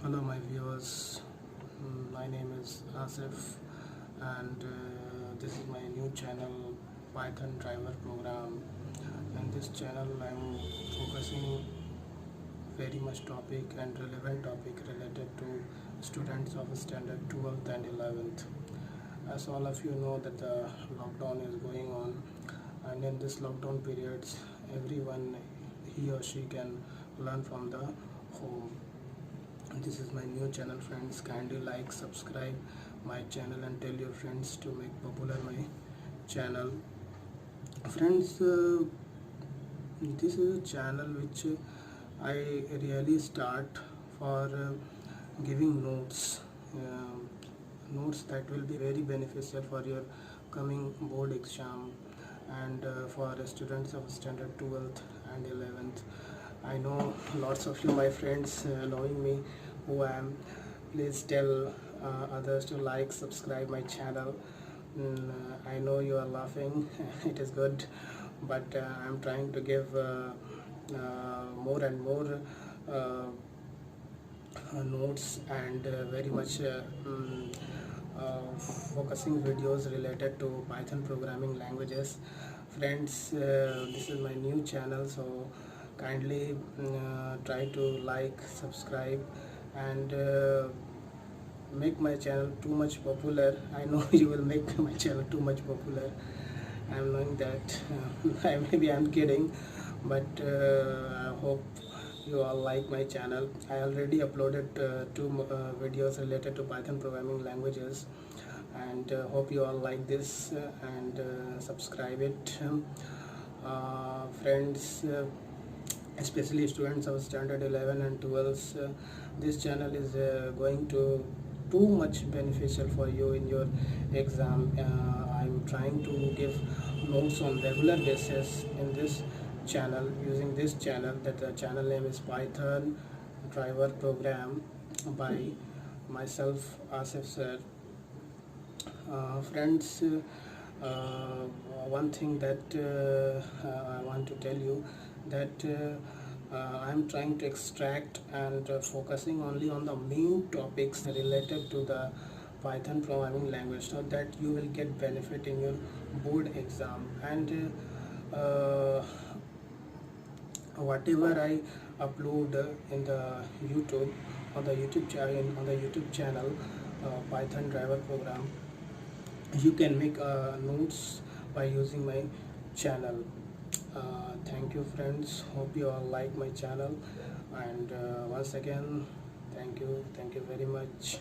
Hello my viewers. My name is Asif and this is my new channel Python driver program. In this channel I'm focusing very much topic and relevant topic related to students of standard 12th and 11th. As all of you know that the lockdown is going on, and in this lockdown periods everyone he or she can learn from the home. This is my new channel friends. Kindly like, subscribe my channel and tell your friends to make popular my channel. Friends, this is a channel which I really start for giving notes that will be very beneficial for your coming board exam and for students of standard 12th and 11th. I know lots of you my friends knowing me who I am. Please tell others to like, subscribe my channel. I know you are laughing it is good, but I'm trying to give more and more notes and very much focusing videos related to Python programming languages. Friends, this is my new channel, so kindly try to like, subscribe and make my channel too much popular. I know you will make my channel too much popular. I'm knowing that. Maybe I'm kidding, but I hope you all like my channel. I already uploaded two videos related to Python programming languages, and hope you all like this and subscribe it. Friends, especially students of standard 11 and 12, this channel is going to too much beneficial for you in your exam. I'm trying to give notes on regular basis in this channel, using this channel. That the channel name is Python driver program by myself, Asif sir. Friends, one thing that I want to tell you, that I'm trying to extract and focusing only on the main topics related to the Python programming language, so that you will get benefit in your board exam. And whatever I upload in the YouTube, on the YouTube channel Python driver program, you can make notes by using my channel. Thank you friends, hope you all like my channel, and once again thank you very much.